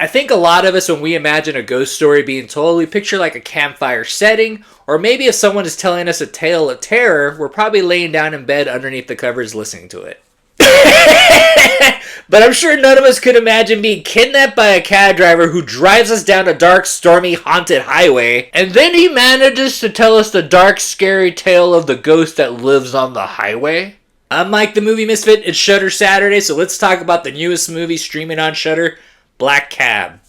I think a lot of us, when we imagine a ghost story being told, we picture like a campfire setting, or maybe if someone is telling us a tale of terror, we're probably laying down in bed underneath the covers listening to it. But I'm sure none of us could imagine being kidnapped by a cab driver who drives us down a dark, stormy, haunted highway, and then he manages to tell us the dark, scary tale of the ghost that lives on the highway. I'm Mike the Movie Misfit. It's Shudder Saturday, so let's talk about the newest movie streaming on Shudder, Black Cab.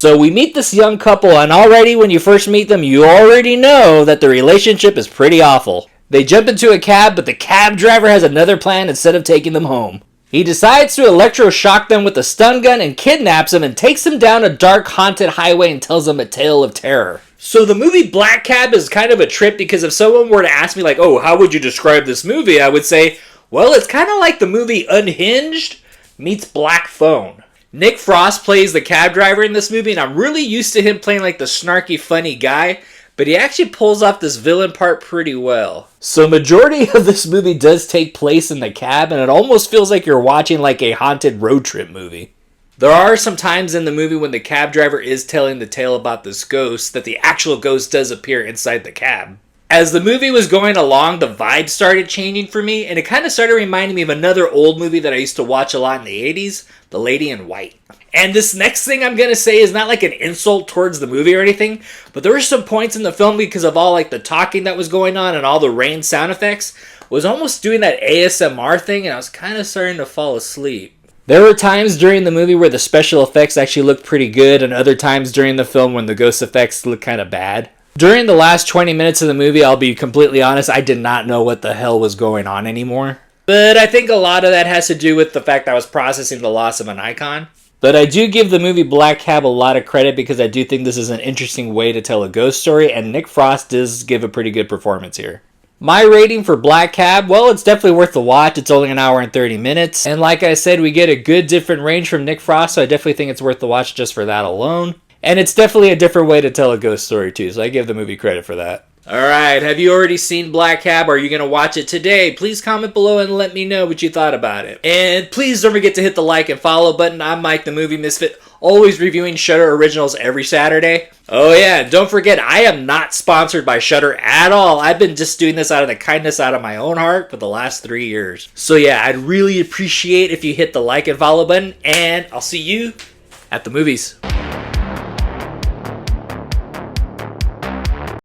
So we meet this young couple, and already when you first meet them, you already know that the relationship is pretty awful. They jump into a cab, but the cab driver has another plan instead of taking them home. He decides to electroshock them with a stun gun and kidnaps them and takes them down a dark haunted highway and tells them a tale of terror. So the movie Black Cab is kind of a trip because if someone were to ask me like, oh, how would you describe this movie? I would say, well, it's kind of like the movie Unhinged meets Black Phone. Nick Frost plays the cab driver in this movie, and I'm really used to him playing like the snarky, funny guy, but he actually pulls off this villain part pretty well. So majority of this movie does take place in the cab, and it almost feels like you're watching like a haunted road trip movie. There are some times in the movie when the cab driver is telling the tale about this ghost that the actual ghost does appear inside the cab. As the movie was going along, the vibe started changing for me, and it kind of started reminding me of another old movie that I used to watch a lot in the 80s, The Lady in White. And this next thing I'm going to say is not like an insult towards the movie or anything, but there were some points in the film because of all like the talking that was going on and all the rain sound effects, was almost doing that ASMR thing, and I was kind of starting to fall asleep. There were times during the movie where the special effects actually looked pretty good, and other times during the film when the ghost effects looked kind of bad. During the last 20 minutes of the movie, I'll be completely honest, I did not know what the hell was going on anymore. But I think a lot of that has to do with the fact that I was processing the loss of an icon. But I do give the movie Black Cab a lot of credit because I do think this is an interesting way to tell a ghost story, and Nick Frost does give a pretty good performance here. My rating for Black Cab, well, it's definitely worth the watch. It's only an hour and 30 minutes. And like I said, we get a good different range from Nick Frost, so I definitely think it's worth the watch just for that alone. And it's definitely a different way to tell a ghost story too, so I give the movie credit for that. Alright, have you already seen Black Cab? Are you going to watch it today? Please comment below and let me know what you thought about it. And please don't forget to hit the like and follow button. I'm Mike the Movie Misfit, always reviewing Shudder Originals every Saturday. Oh yeah, and don't forget, I am not sponsored by Shudder at all. I've been just doing this out of the kindness out of my own heart for the last 3 years. So yeah, I'd really appreciate if you hit the like and follow button, and I'll see you at the movies.